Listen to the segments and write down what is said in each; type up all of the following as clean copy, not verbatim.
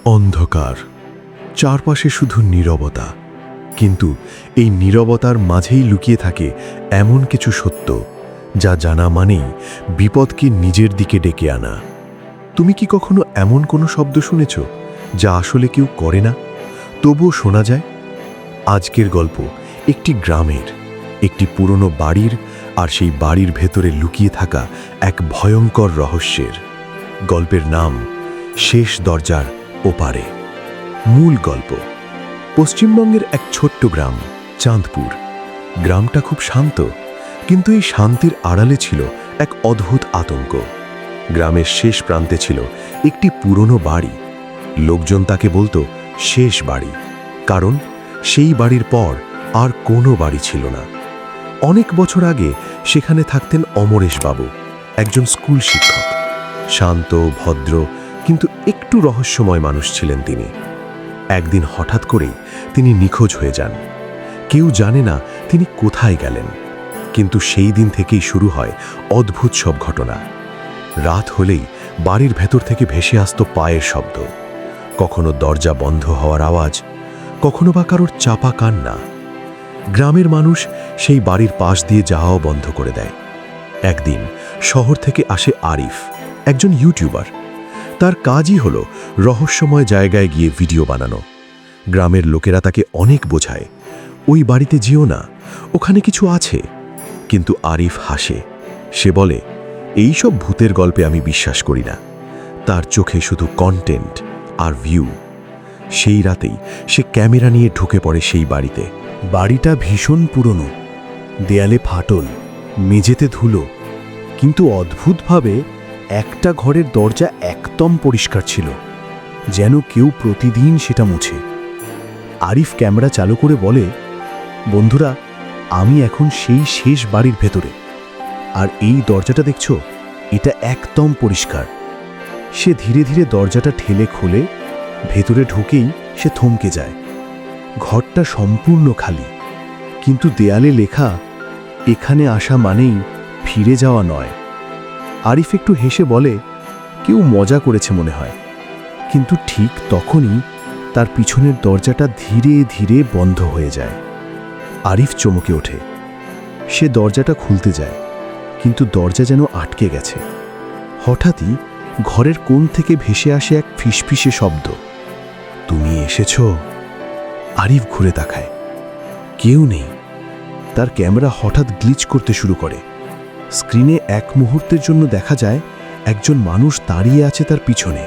অন্ধকার, চারপাশে শুধু নীরবতা। কিন্তু এই নীরবতার মাঝেই লুকিয়ে থাকে এমন কিছু সত্য যা জানা মানেই বিপদকে নিজের দিকে ডেকে আনা। তুমি কি কখনো এমন কোনো শব্দ শুনেছ যা আসলে কেউ করে না, তবুও শোনা যায়? আজকের গল্প একটি গ্রামের, একটি পুরনো বাড়ির, আর সেই বাড়ির ভেতরে লুকিয়ে থাকা এক ভয়ঙ্কর রহস্যের। গল্পের নাম শেষ দরজার ওপারে। মূল গল্প। পশ্চিমবঙ্গের এক ছোট্ট গ্রাম, চাঁদপুর। গ্রামটা খুব শান্ত, কিন্তু এই শান্তির আড়ালে ছিল এক অদ্ভুত আতঙ্ক। গ্রামের শেষ প্রান্তে ছিল একটি পুরনো বাড়ি। লোকজন তাকে বলতো শেষ বাড়ি, কারণ সেই বাড়ির পর আর কোনো বাড়ি ছিল না। অনেক বছর আগে সেখানে থাকতেন অমরেশবাবু, একজন স্কুল শিক্ষক। শান্ত, ভদ্র, কিন্তু একটু রহস্যময় মানুষ ছিলেন তিনি। একদিন হঠাৎ করেই তিনি নিখোঁজ হয়ে যান। কেউ জানে না তিনি কোথায় গেলেন। কিন্তু সেই দিন থেকেই শুরু হয় অদ্ভুত সব ঘটনা। রাত হলেই বাড়ির ভেতর থেকে ভেসে আসত পায়ের শব্দ, কখনো দরজা বন্ধ হওয়ার আওয়াজ, কখনো বা কারোর চাপা কান্না। গ্রামের মানুষ সেই বাড়ির পাশ দিয়ে যাওয়াও বন্ধ করে দেয়। একদিন শহর থেকে আসে আরিফ, একজন ইউটিউবার। তার কাজই হলো রহস্যময় জায়গায় গিয়ে ভিডিও বানানো। গ্রামের লোকেরা তাকে অনেক বোঝায়, ওই বাড়িতে যেও না, ওখানে কিছু আছে। কিন্তু আরিফ হাসে। সে বলে, এইসব ভূতের গল্পে আমি বিশ্বাস করি না। তার চোখে শুধু কন্টেন্ট আর ভিউ। সেই রাতেই সে ক্যামেরা নিয়ে ঢুকে পড়ে সেই বাড়িতে। বাড়িটা ভীষণ পুরনো, দেয়ালে ফাটল, মেঝেতে ধুলো, কিন্তু অদ্ভুতভাবে একটা ঘরের দরজা একদম পরিষ্কার ছিল, যেন কেউ প্রতিদিন সেটা মুছে। আরিফ ক্যামেরা চালু করে বলে, বন্ধুরা, আমি এখন সেই শেষ বাড়ির ভেতরে, আর এই দরজাটা দেখছো, এটা একদম পরিষ্কার। সে ধীরে ধীরে দরজাটা ঠেলে খোলে। ভেতরে ঢুকেই সে থমকে যায়। ঘরটা সম্পূর্ণ খালি, কিন্তু দেয়ালে লেখা, এখানে আসা মানেই ফিরে যাওয়া নয়। আরিফ একটু হেসে বলে, কেউ মজা করেছে মনে হয়। কিন্তু ঠিক তখনই তার পিছনের দরজাটা ধীরে ধীরে বন্ধ হয়ে যায়। আরিফ চমকে ওঠে। সে দরজাটা খুলতে যায়, কিন্তু দরজা যেন আটকে গেছে। হঠাৎই ঘরের কোণ থেকে ভেসে আসে এক ফিসফিসে শব্দ, তুমি এসেছ? আরিফ ঘুরে তাকায়, কেউ নেই। তার ক্যামেরা হঠাৎ গ্লিচ করতে শুরু করে। স্ক্রিনে এক মুহূর্তের জন্য দেখা যায় একজন মানুষ দাঁড়িয়ে আছে তার পিছনে,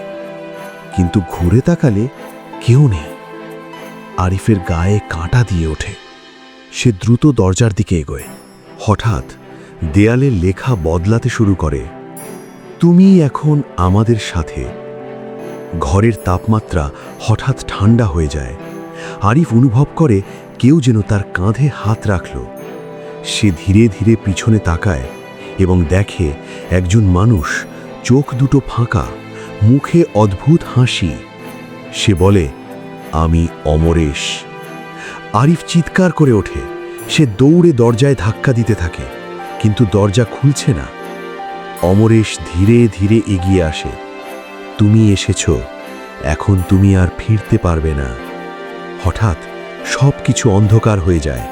কিন্তু ঘুরে তাকালে কেউ নেই। আরিফের গায়ে কাঁটা দিয়ে ওঠে। সে দ্রুত দরজার দিকে এগোয়। হঠাৎ দেয়ালে লেখা বদলাতে শুরু করে, তুমি এখন আমাদের সাথে। ঘরের তাপমাত্রা হঠাৎ ঠান্ডা হয়ে যায়। আরিফ অনুভব করে কেউ যেন তার কাঁধে হাত রাখল। সে ধীরে ধীরে পিছনে তাকায় এবং দেখে একজন মানুষ, চোখ দুটো ফাঁকা, মুখে অদ্ভুত হাসি। সে বলে, আমি অমরেশ। আরিফ চিৎকার করে ওঠে। সে দৌড়ে দরজায় ধাক্কা দিতে থাকে, কিন্তু দরজা খুলছে না। অমরেশ ধীরে ধীরে এগিয়ে আসে। তুমি এসেছ, এখন তুমি আর ফিরতে পারবে না। হঠাৎ সব কিছু অন্ধকার হয়ে যায়।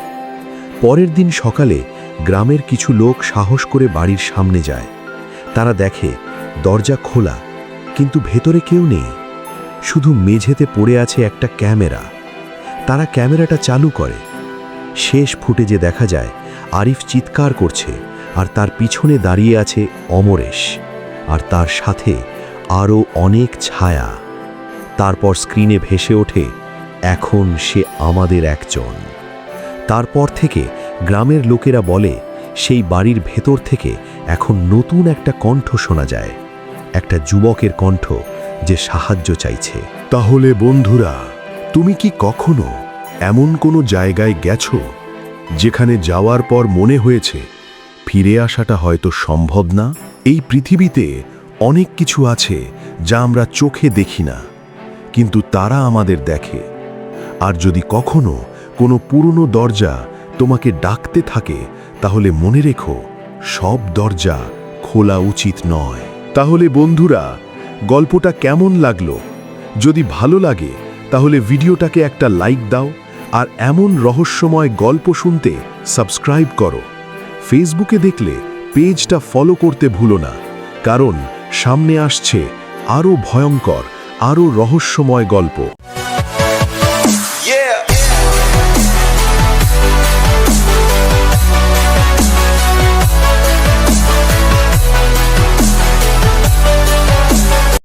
পরের দিন সকালে গ্রামের কিছু লোক সাহস করে বাড়ির সামনে যায়। তারা দেখে দরজা খোলা, কিন্তু ভেতরে কেউ নেই। শুধু মেঝেতে পড়ে আছে একটা ক্যামেরা। তারা ক্যামেরাটা চালু করে। শেষ ফুটেজে দেখা যায় আরিফ চিৎকার করছে, আর তার পিছনে দাঁড়িয়ে আছে অমরেশ, আর তার সাথে আরও অনেক ছায়া। তারপর স্ক্রিনে ভেসে ওঠে, এখন সে আমাদের একজন। তারপর থেকে গ্রামের লোকেরা বলে, সেই বাড়ির ভেতর থেকে এখন নতুন একটা কণ্ঠ শোনা যায়, একটা যুবকের কণ্ঠ যে সাহায্য চাইছে। তাহলে বন্ধুরা, তুমি কি কখনো এমন কোনো জায়গায় গেছো যেখানে যাওয়ার পর মনে হয়েছে ফিরে আসাটা হয়তো সম্ভব না? এই পৃথিবীতে অনেক কিছু আছে যা আমরা চোখে দেখি না, কিন্তু তারা আমাদের দেখে। আর যদি কখনো কোনো পুরনো দরজা তোমাকে ডাকতে থাকে, তাহলে মনে রেখো, সব দরজা খোলা উচিত নয়। তাহলে বন্ধুরা, গল্পটা কেমন লাগলো যদি ভালো লাগে তাহলে ভিডিওটাকে একটা লাইক দাও আর এমন রহস্যময় গল্প শুনতে সাবস্ক্রাইব করো। ফেসবুকে দেখলে পেজটা ফলো করতে ভুলো না, কারণ সামনে আসছে আরও ভয়ঙ্কর, আরও রহস্যময় গল্প।